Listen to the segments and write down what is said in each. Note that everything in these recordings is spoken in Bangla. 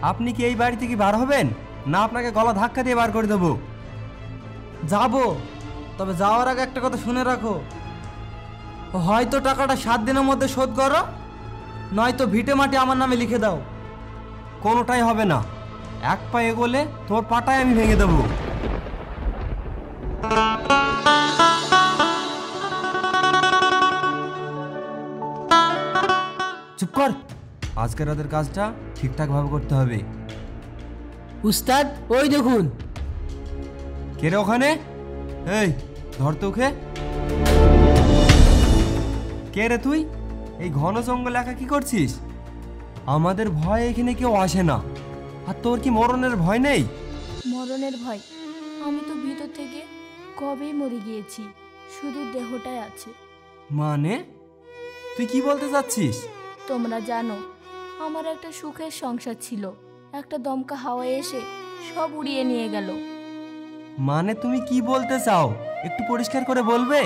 আপনি কি এই বাড়ি থেকে বার হবেন, না আপনাকে গলা ধাক্কা দিয়ে বার করে দেবো? যাবো, তবে যাওয়ার আগে একটা কথা শুনে রাখো, হয়তো টাকাটা 7 দিনের মধ্যে শোধ করো, নয়তো ভিটে মাটি আমার নামে লিখে দাও। কোনোটাই হবে না। এক পা এগোলে তোর পাটায় আমি ভেঙে দেবো। চুপ কর। আজকের রাতের কাজটা ঠিকঠাক ভাবে করতে হবে। উস্তাদ, ওই দেখুন। কে রে ওখানে? এই ধর তো ওকে। কে রে তুই? এই ঘন জঙ্গল একা কি করছিস? আমাদের ভয় এখানে কেউ আসে না, আর তোর কি মরণের ভয় নেই? মরণের ভয়? আমি তো ভিতর থেকে কবেই মরে গিয়েছি, শুধু দেহটাই আছে। মানে তুই কি বলতে চাচ্ছিস? তোমরা জানো আমার একটা সুখের সংসার ছিল, একটা দমকা হাওয়ায় এসে সব উড়িয়ে নিয়ে গেল। মানে তুমি কি বলতে চাও, একটু পরিষ্কার করে বলবে?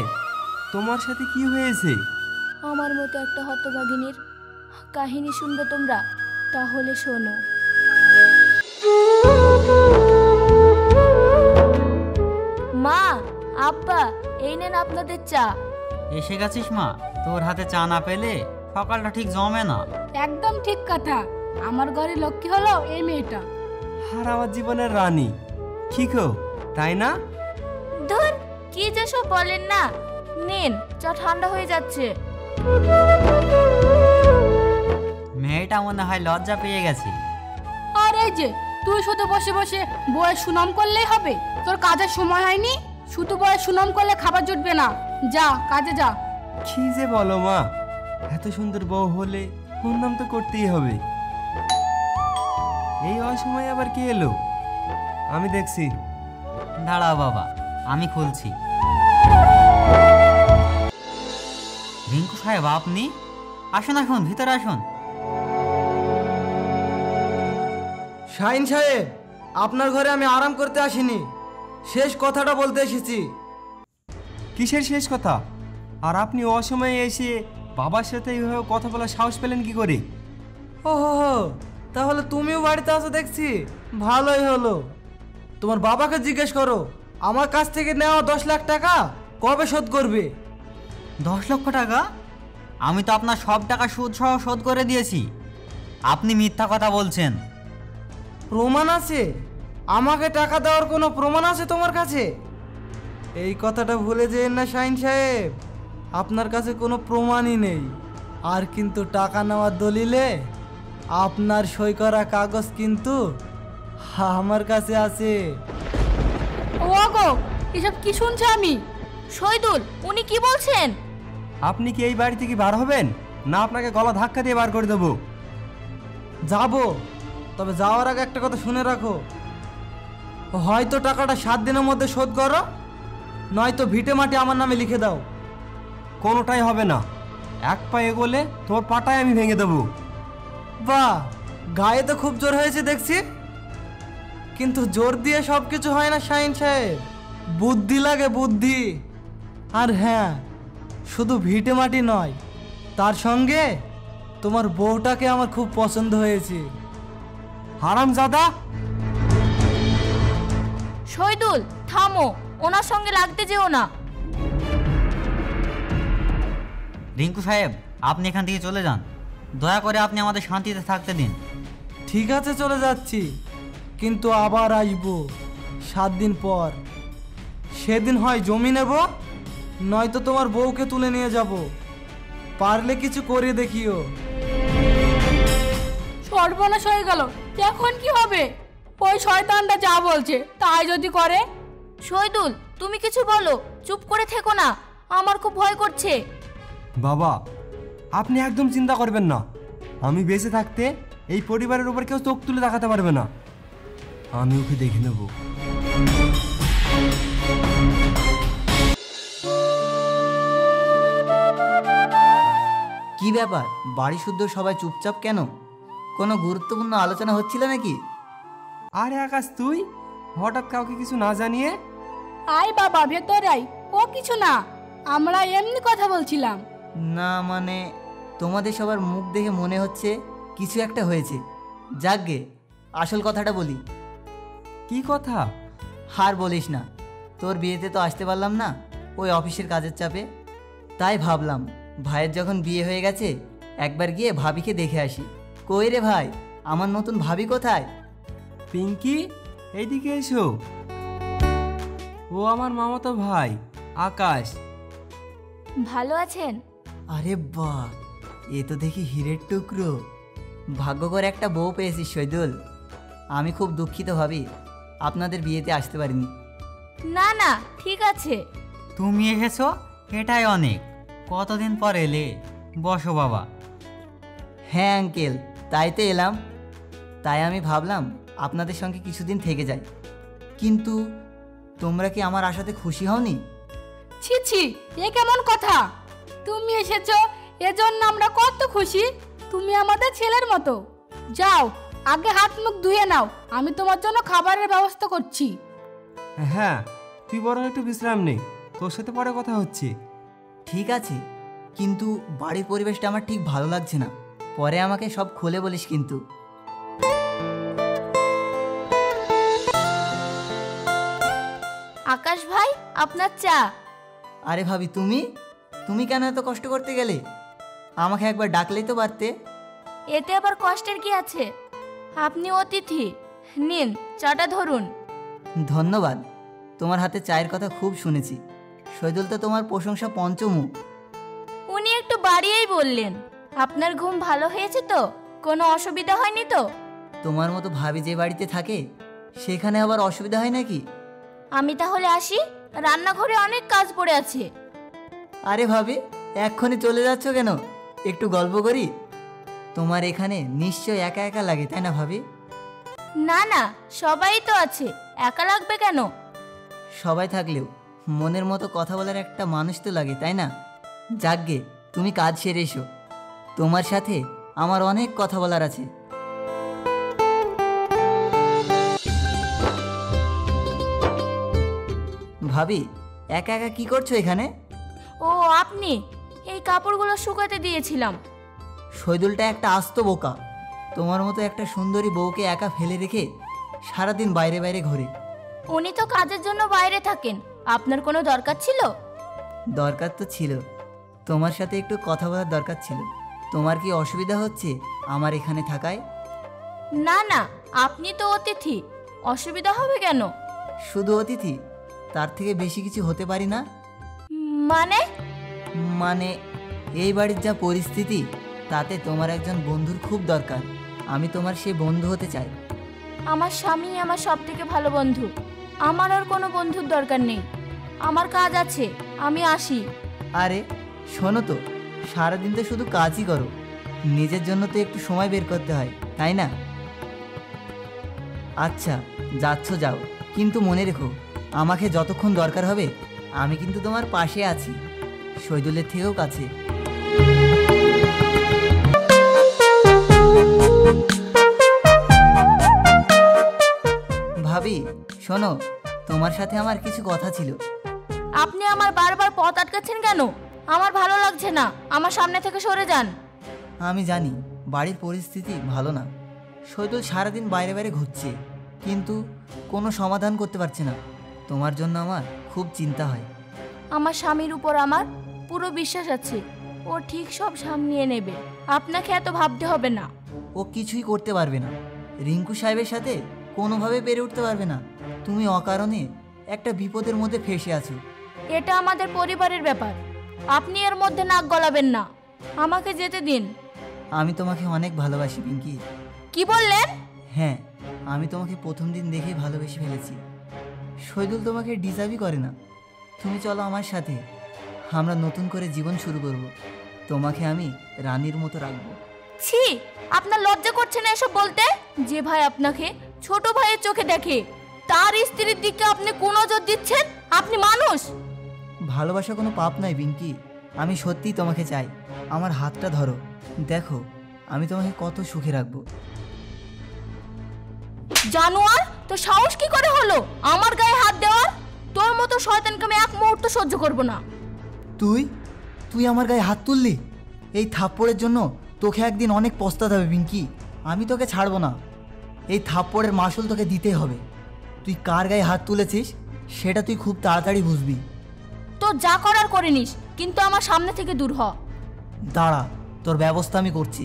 তোমার সাথে কি হয়েছে? আমার মতো একটা হতভাগিনীর কাহিনী শুনবে তোমরা? তাহলে শোনো। মা, আব্বা, এই নেন আপনাদের চা। এসে গেছিস মা? তোর হাতে চা না পেলে সকালটা ঠিক জমে না। একদম ঠিক কথা, আমার ঘরে লক্ষ্মী হলো এই মেয়েটা। আর আমার জীবনের রানী, ঠিক হো তাই না? ধুর, কি যে সব বলেন না। নিন, চা ঠান্ডা হয়ে যাচ্ছে। মেয়েটা মনে হয় লজ্জা পেয়ে গেছে। আর এই যে তুই শুধু বসে বসে বউয়ের সুনাম করলেই হবে? তোর কাজের সময় হয়নি? শুধু বউয়ের সুনাম করলে খাবার জুটবে না, যা কাজে যা। কি যে বলো মা, এত সুন্দর বউ হলে ওর নাম তো করতেই হবে। এই অসময়ে আবার কে এলো? আমি দেখছি। দাঁড়াও বাবা, আমি খুলছি। রিঙ্কু সাহেব, আপনি আসুন আসুন, ভিতরে আসুন। শাহিন সাহেব, আপনার ঘরে আমি আরাম করতে আসিনি, শেষ কথাটা বলতে এসেছি। কিসের শেষ কথা? আর আপনি অসময়ে এসে বাবার সাথে এইভাবে কথা বলার সাহস পেলেন কি করে? ও হো, তাহলে তুমিও বাড়িতে আসো দেখছি, ভালোই হলো। তোমার বাবাকে জিজ্ঞেস করো, আমার কাছ থেকে নেওয়া 10 লাখ টাকা কবে শোধ করবে। 10 লক্ষ টাকা? আমি তো আপনার সব টাকা সুদ সহ শোধ করে দিয়েছি। আপনি মিথ্যা কথা বলছেন। প্রমাণ আছে? আমাকে টাকা দেওয়ার কোনো প্রমাণ আছে তোমার কাছে? এই কথাটা ভুলে যেন না শাহিন সাহেব, আপনার কাছে কোনো প্রমাণই নেই। আর কিন্তু টাকা নেওয়ার দলিলে আপনার সই করা কাগজ কিন্তু আমার কাছে আছে। ও গো, এসব কি শুনছি আমি? শহীদুল, উনি কি বলছেন? আপনি কি এই বাড়ি থেকে বার হবেন, না আপনাকে গলা ধাক্কা দিয়ে বার করে দেবো? যাবো, তবে যাওয়ার আগে একটা কথা শুনে রাখো, হয়তো টাকাটা 7 দিনের মধ্যে শোধ করো, নয়তো ভিটে মাটি আমার নামে লিখে দাও। কোনোটাই হবে না। এক পা এগোলে তোর পাটায় আমি ভেঙে দেবো। বাহ, গায়ে তো খুব জোর হয়েছে দেখছি, কিন্তু জোর দিয়ে সব কিছু হয় না শাহিন সাহেব, বুদ্ধি লাগে, বুদ্ধি। আর হ্যাঁ, শুধু ভিটে মাটি নয়, তার সঙ্গে তোমার বউটাকে আমার খুব পছন্দ হয়েছে। হারামজাদা! শহীদুল, থামো, ওনার সঙ্গে লাগতে যেও না। রিঙ্কু সাহেব, আপনি এখান থেকে চলে যান। দয়া করে আপনি আমাদের শান্তিতে থাকতে দিন। ঠিক আছে, চলে যাচ্ছি, কিন্তু আবার আসবো 7 দিন পর। সেদিন হয় জমি নেব, নয়তো তোমার বউকে তুলে নিয়ে যাব। পারলে কিছু করে দেখিও। সর্বনাশ হয়ে গেল, এখন কি হবে? ওই শয়তানটা যা বলছে তাই যদি করে? শহীদুল, তুমি কিছু বলো, চুপ করে থেকো না, আমার খুব ভয় করছে। বাবা, আপনি একদম চিন্তা করবেন না। আমি বেঁচে থাকতে এই পরিবারের উপর কেউ চোখ তুলে দেখাতে পারবে না। আমি ওকে দেখে নেব। কি ব্যাপার, বাড়ি শুদ্ধ সবাই চুপচাপ কেন? কোনো গুরুত্বপূর্ণ আলোচনা হচ্ছিল নাকি? আরে আকাশ, তুই হঠাৎ কাউকে কিছু না জানিয়ে? আয় বাবা, ভেতর আয়। ও কিছু না, আমরা এমনি কথা বলছিলাম। না মানে, তোমাদের সবার মুখ দেখে মনে হচ্ছে কিছু একটা হয়েছে। যাকগে, আসল কথাটা বলি। কি কথা? আর বলিস না, তোর বিয়েতে তো আসতে পারলাম না ওই অফিসের কাজের চাপে। তাই ভাবলাম ভাইয়ের যখন বিয়ে হয়ে গেছে একবার গিয়ে ভাবিকে দেখে আসি। কই রে ভাই, আমার নতুন ভাবি কোথায়? পিঙ্কি, এইদিকে এসো। ও আমার মামাতো ভাই আকাশ। ভালো আছেন? আরে বাহ, এ তো দেখি হীরের টুকরো। ভাগ্য করে একটা বউ পেয়েছিস শহীদুল। আমি খুব দুঃখিত ভাবি, আপনাদের বিয়েতে আসতে পারিনি। না না, ঠিক আছে। তুমি এসেছো, এটাই অনেক। কতদিন পর এলে, বসো বাবা। হ্যাঁ আঙ্কেল, তাই তো এলাম। তাই আমি ভাবলাম আপনাদের সঙ্গে কিছুদিন থেকে যাই। কিন্তু তোমরা কি আমার আশাতে খুশি হওনি? ছি ছি, এ কেমন কথা? তুমি এসেছো এজন্য আমরা কত খুশি। তুমি আমাদের ছেলের মতো। যাও, আগে হাত মুখ ধুয়ে নাও, আমি তোমার জন্য খাবারের ব্যবস্থা করছি। হ্যাঁ, তুই বরং একটু বিশ্রাম নে, তোর সাথে পরে কথা হচ্ছে। ঠিক আছে, কিন্তু বাড়ির পরিবেশটা আমার ঠিক ভালো লাগছে না। পরে আমাকে সব খুলে বলিস কিন্তু। আকাশ ভাই, আপনার চা। আরে ভাবি, তুমি কেন এত কষ্ট করতে গেলে? আমাকে একবার ডাকলেই তো পারতে। এতে আবার কষ্টের কি আছে? আপনি অতিথি, নিন চাটা ধরুন। ধন্যবাদ। তোমার হাতে চায়ের কথা খুব শুনেছি। শহীদুল তো তোমার প্রশংসা পঞ্চমুখ। উনি একটু বাড়িয়েই বললেন। আপনার ঘুম ভালো হয়েছে তো? কোনো অসুবিধা হয়নি তো? তোমার মতো ভাবি যে বাড়িতে থাকে সেখানে আবার অসুবিধা হয় নাকি? আমি তাহলে আসি, রান্নাঘরে অনেক কাজ পড়ে আছে। আরে ভাবি, এক্ষুনি চলে যাচ্ছ কেন? একটু গল্প করি। তোমার এখানে নিশ্চয় একা একা লাগে, তাই না ভাবি? না না, সবাই তো আছে, একা লাগবে কেন? সবাই থাকলেও মনের মতো কথা বলার একটা মানুষ তো লাগে, তাই না? যাকগে, তুমি কাজ সেরে এসো। তোমার সাথে আমার অনেক কথা বলার আছে। ভাবি, একা একা কি করছো এখানে? ও আপনি, এই কাপড়গুলো শুকাতে দিয়েছিলাম। শহীদুলটা একটা আস্ত বোকা। তোমার মতো একটা সুন্দরী বউকে একা ফেলে রেখে সারাদিন বাইরে বাইরে ঘোরে। উনি তো কাজের জন্য বাইরে থাকেন, আপনার কোনো দরকার ছিল? দরকার তো ছিল, তোমার সাথে একটু কথা বলার দরকার ছিল। তোমার কি অসুবিধা হচ্ছে আমার এখানে থাকায়? না না, আপনি তো অতিথি, অসুবিধা হবে কেন? শুধু অতিথি, তার থেকে বেশি কিছু হতে পারি না? মানে? মানে এই বাড়ির যা পরিস্থিতি তাতে তোমার একজন বন্ধুর খুব দরকার। আমি তোমার সেই বন্ধু হতে চাই। আমার স্বামী আমার সব থেকে ভালো বন্ধু, আমার আর কোনো বন্ধুর দরকার নেই। আমার কাজ আছে, আমি আসি। আরে শোনো তো, সারাদিন তো শুধু কাজই করো, নিজের জন্য তো একটু সময় বের করতে হয়, তাই না? আচ্ছা, যাচ্ছ যাও, কিন্তু মনে রেখো আমাকে যতক্ষণ দরকার হবে আমি কিন্তু তোমার পাশে আছি, শহীদুলের থেকেও কাছে। ভাবি শোনো, তোমার সাথে আমার কিছু কথা ছিল। আপনি আমার বারবার পথ আটকাচ্ছেন কেন? আমার ভালো লাগছে না, আমার সামনে থেকে সরে যান। আমি জানি বাড়ির পরিস্থিতি ভালো না, শহীদুল সারাদিন বাইরে বাইরে ঘুরছে, কিন্তু কোনো সমাধান করতে পারছে না। তোমার জন্য আমার খুব চিন্তা হয়। আমার স্বামীর উপর আমার পুরো বিশ্বাস আছে, ও ঠিক সব সামলিয়ে নেবে, আপনাকে এত ভাবতে হবে না। ও কিছুই করতে পারবে না, রিঙ্কু সাহেবের সাথে কোনোভাবে পেরে উঠতে পারবে না। তুমি অকারণে একটা বিপদের মধ্যে ফেসে আছো। এটা আমাদের পরিবারের ব্যাপার, আপনি এর মধ্যে নাক গলাবেন না। আমাকে যেতে দিন। আমি তোমাকে অনেক ভালোবাসি পিঙ্কি। কি বললেন? হ্যাঁ, আমি তোমাকে প্রথম দিন দেখেই ভালোবেসে ফেলেছি। শহীদুল তোমাকে ডিজার্ভই করে না। তুমি চলো আমার সাথে, আমরা নতুন করে জীবন শুরু করব। তোমাকে আমি রানীর মতো রাখবো। ছি, আপনার লজ্জা করছে না এসব বলতে? যে ভাই আপনাকে ছোট ভাইয়ের চোখে দেখে, তার স্ত্রীর দিকে আপনি কোন নজর দিচ্ছেন? আপনি মানুষ? ভালোবাসা কোনো পাপ নয় পিঙ্কি, আমি সত্যিই তোমাকে চাই। আমার হাতটা ধরো, দেখো আমি তোমাকে কত সুখে রাখবো। জানোয়ার, তো সাহস কি করে হলো আমার গায়ে হাত দেওয়ার? তোর মতো শয়তানকে আমি এক মুহূর্ত সহ্য করব না। তুই আমার গায়ে হাত তুললি? এই থাপ্পড়ের জন্য তোকে একদিন অনেক পস্তাতে হবে পিঙ্কি। আমি তোকে ছাড়বো না। এই থাপ্পড়ের মাসুল তোকে দিতেই হবে। তুই কার গায়ে হাত তুলেছিস সেটা তুই খুব তাড়াতাড়ি বুঝবি। তো যা করার করে নিস, কিন্তু আমার সামনে থেকে দূর হ। দাঁড়া, তোর ব্যবস্থা আমি করছি।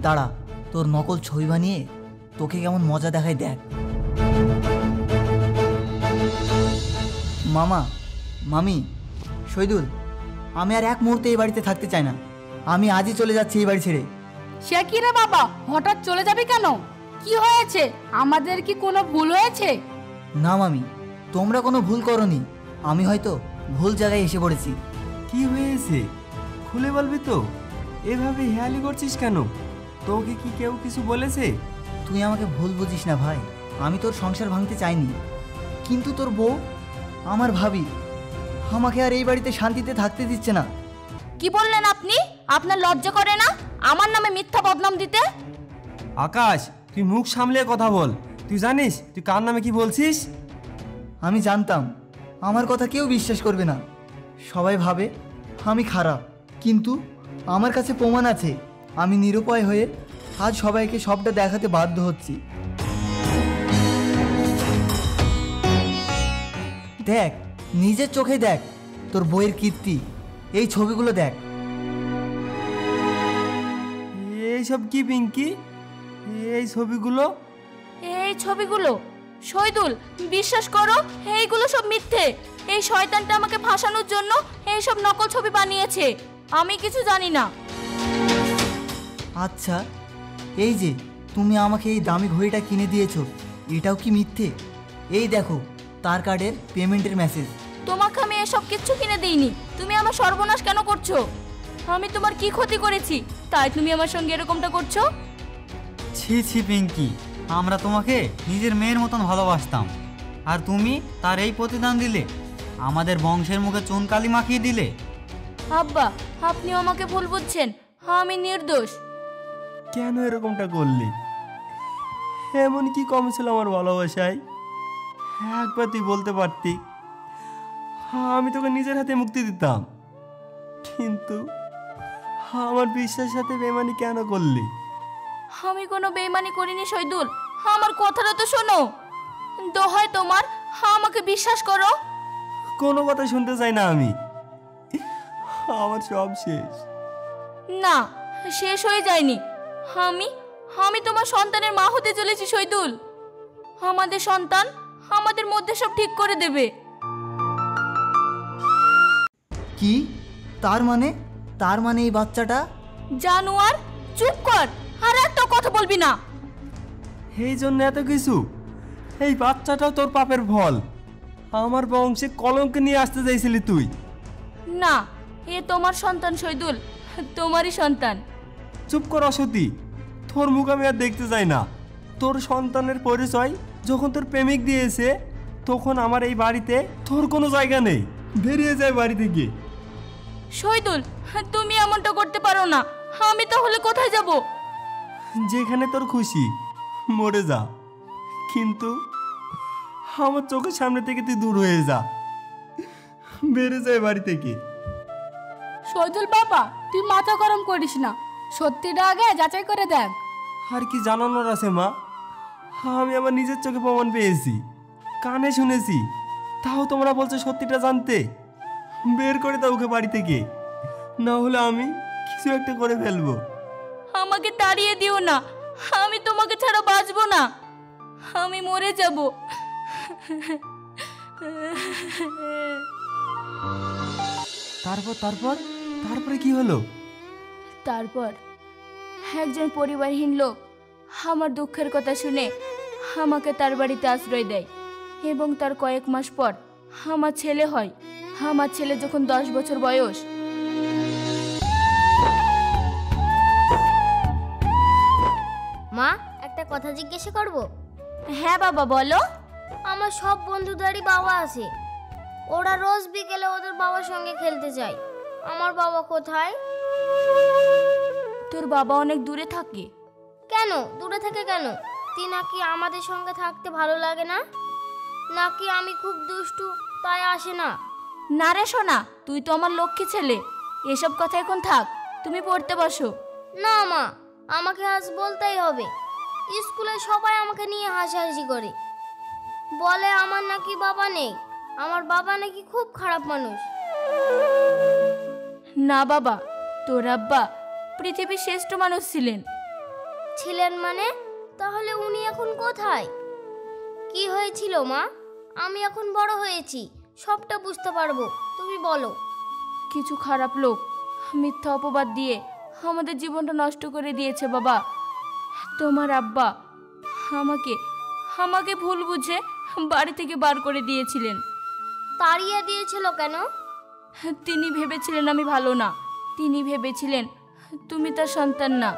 দাঁড়া, তোর নকল ছবি বানিয়ে তোকে কেমন মজা দেখায় দেখ। মামা, মামি, শহীদুল, আমি আর এক মুহূর্তে এই বাড়িতে থাকতে চাই না। আমি আজই চলে যাচ্ছি এই বাড়ি ছেড়ে। সে কি রে বাবা, হঠাৎ চলে যাবি কেন? কি হয়েছে? আমাদের কি কোনো ভুল হয়েছে? না মামি, তোমরা কোনো ভুল করনি। আমি হয়তো ভুল জায়গায় এসে পড়েছি। কি হয়েছে খুলে বলবি তো? এভাবে হেয়ালি করছিস কেন? তোকে কি কেউ কিছু বলেছে? তুই আমাকে ভুল বুঝিস না ভাই। আমি তোর সংসার ভাঙতে চাইনি, কিন্তু তোর বউ, আমার ভাবি, আমাকে আর এই বাড়িতে শান্তিতে থাকতে দিচ্ছে না। কি বললেন আপনি? আপনার লজ্জা করে না আমার নামে মিথ্যা বদনাম দিতে? আকাশ, তুই মুখ সামলে কথা বল। তুই জানিস তুই কার নামে কি বলছিস? আমি জানতাম আমার কথা কেউ বিশ্বাস করবে না। সবাই ভাবে আমি খারাপ, কিন্তু আমার কাছে প্রমাণ আছে। আমি নিরুপায় হয়ে আজ সবাইকে সবটা দেখাতে বাধ্য হচ্ছি। দেখ, নিজের চোখে দেখ তোর বইয়ের কীর্তি। এই ছবিগুলো দেখ। এইসব কি পিঙ্কি? এই ছবিগুলো? এই ছবিগুলো? শহীদুল, বিশ্বাস করো এইগুলো সব মিথ্যে। এই শয়তানটা আমাকে ফাঁসানোর জন্য এইসব নকল ছবি বানিয়েছে। আমি কিছু জানি না। আচ্ছা, এই যে তুমি আমাকে এই দামি ঘড়িটা কিনে দিয়েছো, এটাও কি মিথ্যে? এই দেখো তার কার্ডের পেমেন্টের মেসেজ। তোমাকে আমি এসব কিচ্ছু কিনে দিইনি। তুমি আমার সর্বনাশ কেন করছো? আমি তোমার কি ক্ষতি করেছি তাই তুমি আমার সঙ্গে এরকমটা করছো? ছি ছি পিঙ্কি, আমরা তোমাকে নিজের মেয়ের মতন ভালোবাসতাম, আর তুমি তার এই প্রতিদান দিলে। আমাদের বংশের মুখে চুনকালি মাখিয়ে দিলে। আব্বা, আপনিও আমাকে ভুল বুঝছেন। আমি নির্দোষ। কেন এরকমটা করলি? এমন কি কম ছিল আমার ভালোবাসায়? একবার তুই বলতে পারতি, আমি তোকে নিজের হাতে মুক্তি দিতাম। কিন্তু আমার বিশ্বাসের সাথে বেমানি কেন করলি? আমি কোনো বেইমানি করিনি শহীদুল, আমার কথাটা তো শোনো। দোহাই তোমার, আমাকে বিশ্বাস করো। কোনো কথা শুনতে চাই না আমি। আমার সব শেষ। না, শেষ হয়ে যায়নি। আমি আমি তোমার সন্তানের মা হতে চলেছি শহীদুল। আমাদের সন্তান আমাদের মধ্যে সব ঠিক করে দেবে। কি? তার মানে এই বাচ্চাটা? জানোয়ার, চুপ কর, আর একটা কথা বলবি না। এই জন্য এত কিছু? এই বাচ্চাটাও তোর পাপের ফল। আমার বংশে কলঙ্ক নিয়ে আসতে চাইছিলি তুই। না, এ তোমার সন্তান শহীদুল, তোমারই সন্তান। চুপ কর অসতী, তোর মুখ আমি আর দেখতে চাই না। তোর সন্তানের পরিচয় যখন তোর প্রেমিক দিয়েছে, তখন আমার এই বাড়িতে তোর কোনো জায়গা নেই। বেরিয়ে যায় বাড়ি থেকে। শহীদুল, তুমি এমনটা করতে পারো না। আমি তাহলে কোথায় যাব? যেখানে তোর খুশি মরে যা, কিন্তু আমার চোখের সামনে থেকে তুই দূর হয়ে যা। বেরিয়ে যায় বাড়ি থেকে। শহীদুল বাবা, তুই মাথা গরম করিস না, সত্যিটা আগে যাচাই করে দেখ। আর কি জানানোর আছে মা? আমি আমার নিজের চোখে প্রমাণ পেয়েছি, কানে শুনেছি, তাও তোমরা বলছো সত্যিটা জানতে। বের করে দাও ওকে বাড়ি থেকে, না হলে আমি কিছু একটা করে ফেলবো। আমাকে তাড়িয়ে দিও না, আমি তোমাকে ছাড়া বাঁচবো না। আমি মরে যাব। তারপরে কি হলো? তারপর একজন পরিবারহীন লোক আমার দুঃখের কথা শুনে আমাকে তার বাড়িতে আশ্রয় দেয়, এবং তার কয়েক মাস পর আমার ছেলে হয়। আমার ছেলে যখন 10 বছর বয়স, মা, একটা কথা জিজ্ঞাসা করব? হ্যাঁ বাবা, বলো। আমার সব বন্ধুদেরই বাবা আছে। ওরা রোজ বিকেলে ওদের বাবার সঙ্গে খেলতে যায়। আমার বাবা কোথায়? তোর বাবা অনেক দূরে থাকে। কেন দূরে থাকে কেন? নাকি আমাদের সঙ্গে থাকতে ভালো লাগে না? নাকি আমি খুব দুষ্টু তাই আসে না। না রে সোনা, তুই তো আমার লক্ষ্মী ছেলে, এসব কথা এখন থাক, তুমি পড়তে বসো। না মা, আমাকে আজ বলতেই হবে। স্কুলে সবাই আমাকে নিয়ে হাসাহাসি করে, বলে আমার নাকি বাবা নেই, আমার বাবা নাকি খুব খারাপ মানুষ। না বাবা, তোর আব্বা পৃথিবীর শ্রেষ্ঠ মানুষ ছিলেন। ছিলেন মানে? তাহলে উনি এখন কোথায়? কি হয়েছিল মা? আমি এখন বড় হয়েছি, সবটা বুঝতে পারবো, তুমি বলো। কিছু খারাপ লোক মিথ্যা অপবাদ দিয়ে আমাদের জীবনটা নষ্ট করে দিয়েছে বাবা। তোমার আব্বা আমাকে ভুল বুঝে বাড়ি থেকে বার করে দিয়েছিলেন। তাড়িয়ে দিয়েছিল কেন? তিনি ভেবেছিলেন আমি ভালো না, তিনি ভেবেছিলেন তুমি তার সন্তান না।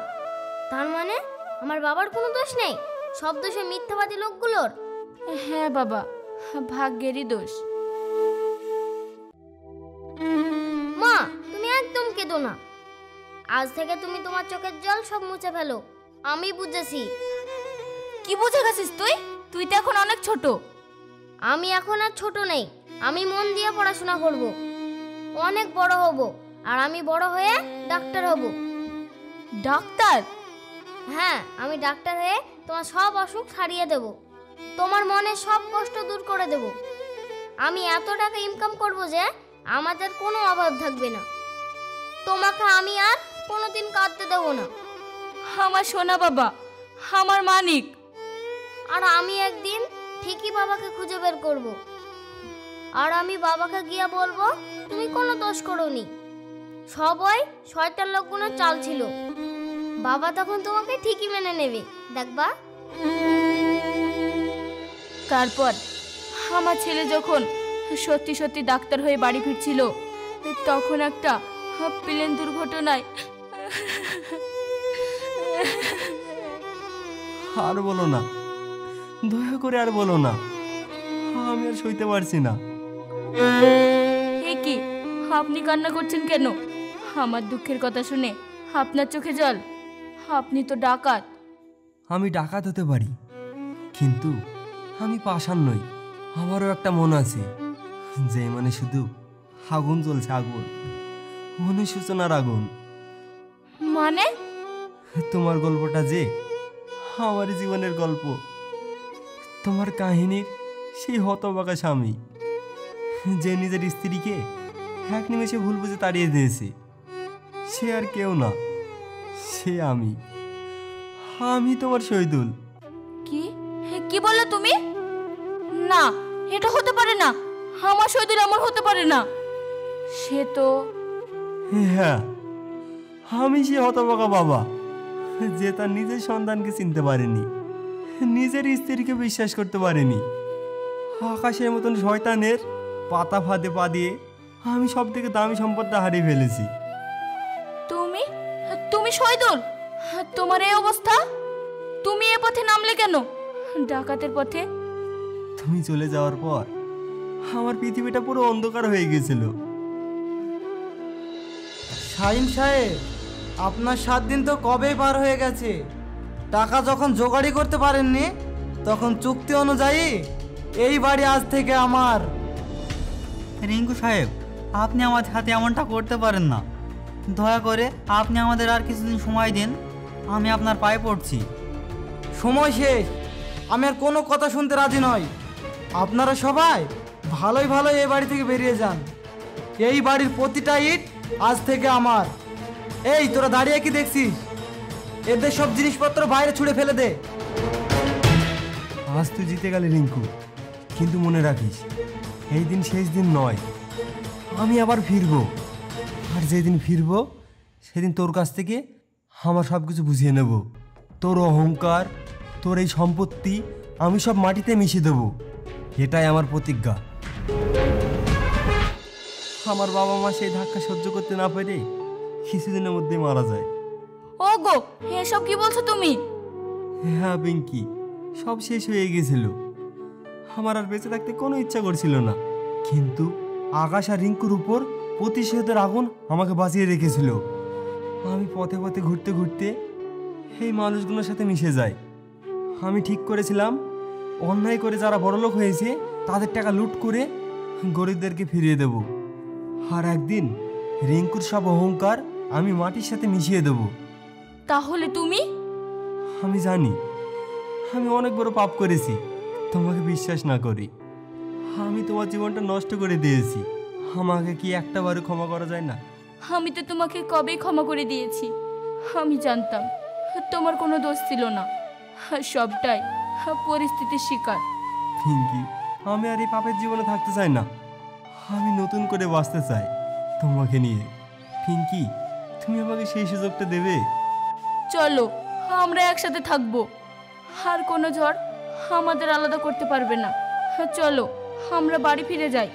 তার মানে আমার বাবার কোনো দোষ নেই, সব দোষে মিথ্যাবাদী লোকগুলোর? হ্যাঁ বাবা, ভাগ্যেরই দোষ। মা, তুমি একদম কেঁদো না। আজ থেকে তুমি তোমার চোখের জল সব মুছে ফেলো। আমি বুঝেছি। কি বুঝে গেছিস তুই? তুই তো এখন অনেক ছোট। আমি এখন আর ছোট নেই, আমি মন দিয়ে পড়াশোনা করব, অনেক বড় হব, আর আমি বড় হয়ে ডাক্তার হব। ডাক্তার? হ্যাঁ, আমি ডাক্তার হয়ে তোমার সব অসুখ সারিয়ে দেব, তোমার মনের সব কষ্ট দূর করে দেব। আমি এত টাকা ইনকাম করব যে আমাদের কোনো অভাব থাকবে না। তোমাকে আমি আর কোনোদিন কাঁদতে দেব না। আমার সোনা বাবা, আমার মানিক। আর আমি একদিন ঠিকই বাবাকে খুঁজে বের করব, আর আমি বাবাকে গিয়ে বলবো তুমি কোনো দোষ করোনি, সবাই শয়তান লোকগুলোর চাল ছিল। বাবা তখন তোমাকে ঠিকই মেনে নেবে, দেখবা। তারপর আমার ছেলে যখন সত্যি সত্যি ডাক্তার হয়ে বাড়ি ফিরছিল, তখন একটা প্লেন দুর্ঘটনায়। আর বলো না, দয়া করে আর বলো না, আমি আর সইতে পারছি না। এ কি, আপনি কান্না করছেন কেন? আমার দুঃখের কথা শুনে আপনার চোখে জল? আপনি তো ডাকাত। আমি ডাকাত হতে পারি, কিন্তু আমি পাষাণ নই। আমারও একটা মন আছে, যে মানে শুধু আগুন জ্বলছে, আগুন, অনুশোচনার আগুন। মানে? তোমার গল্পটা যে আমার জীবনের গল্প, তোমার কাহিনীর সেই হতবাকা স্বামী যে নিজের স্ত্রীকে এক নিমেষে ভুল বুঝে তাড়িয়ে দিয়েছে, সে আর কেউ না, সে আমি তোমার শহীদুল। কি কি বললে তুমি? না, এটা হতে পারে না। আমার শহীদুল আমার হতে পারে না। সে তো। হ্যাঁ, আমি সে হতবাকা বাবা যে তার নিজের সন্তানকে চিনতে পারেনি, নিজের স্ত্রীকে বিশ্বাস করতে পারেনি। আকাশের মতন শয়তানের পাতা ফাঁদে পা দিয়ে আমি সব থেকে দামি সম্পদটা হারিয়ে ফেলেছি। তুমি শহীদুল, তোমার এই অবস্থা? তুমি এ পথে নামলে কেন, ডাকাতের পথে? তুমি চলে যাওয়ার পর আমার পৃথিবীটা পুরো অন্ধকার হয়ে গেছিল। শাহিন সাহেব, আপনার 7 দিন তো কবেই পার হয়ে গেছে। টাকা যখন জোগাড়ি করতে পারেননি, তখন চুক্তি অনুযায়ী এই বাড়ি আজ থেকে আমার। রিঙ্কু সাহেব, আপনি আমাদের হাতে এমনটা করতে পারেন না। দয়া করে আপনি আমাদের আর কিছুদিন সময় দিন, আমি আপনার পায়ে পড়ছি। সময় শেষ, আমি আর কোনো কথা শুনতে রাজি নই। আপনারা সবাই ভালোই এই বাড়ি থেকে বেরিয়ে যান। এই বাড়ির প্রতিটা ইট আজ থেকে আমার। এই তোরা দাঁড়িয়ে কি দেখছিস? এদের সব জিনিসপত্র বাইরে ছুঁড়ে ফেলে দে। আজ তুই জিতে গেলি রিঙ্কু, কিন্তু মনে রাখিস এই দিন শেষ দিন নয়। আমি আবার ফিরবো, আর যেদিন ফিরবো সেদিন তোর কাছ থেকে আমার সব কিছু বুঝিয়ে নেব। তোর অহংকার, তোর এই সম্পত্তি আমি সব মাটিতে মিশিয়ে দেবো, এটাই আমার প্রতিজ্ঞা। আমার বাবা মা সেই ধাক্কা সহ্য করতে না পেরে কিছুদিনের মধ্যেই মারা যায়। ও গো, এসব কি বলছো তুমি? হ্যাঁ পিঙ্কি, সব শেষ হয়ে গেছিল। আমার আর বেঁচে থাকতে কোনো ইচ্ছা করছিল না, কিন্তু আকাশ আর রিঙ্কুর উপর প্রতিশোধের আগুন আমাকে বাঁচিয়ে রেখেছিল। আমি পথে পথে ঘুরতে ঘুরতে এই মানুষগুলোর সাথে মিশে যাই। আমি ঠিক করেছিলাম অন্যায় করে যারা বড়লোক হয়েছে তাদের টাকা লুট করে গরিবদেরকে ফিরিয়ে দেব। আর একদিন রিঙ্কুর সব অহংকার আমি মাটির সাথে মিশিয়ে দেব। তাহলে তুমি? আমি জানি আমি অনেক বড় পাপ করেছি, তোমাকে বিশ্বাস না করি। আমি তোমার জীবনটা নষ্ট করে দিয়েছি, আমাকে কি একটা বারে ক্ষমা করা যায় না? আমি তো তোমাকে কবেই ক্ষমা করে দিয়েছি। আমি জানতাম তোমার কোনো দোষ ছিল না, সবটাই পরিস্থিতির শিকার। পিঙ্কি, আমি আর এই পাপের জীবনে থাকতে চাই না, আমি নতুন করে বাঁচতে চাই তোমাকে নিয়ে। পিঙ্কি, তুমি আমাকে সেই সুযোগটা দেবে? চলো আমরা একসাথে থাকবো, আর কোনো ঝড় আমাদের আলাদা করতে পারবে না। চলো আমরা বাড়ি ফিরে যাই।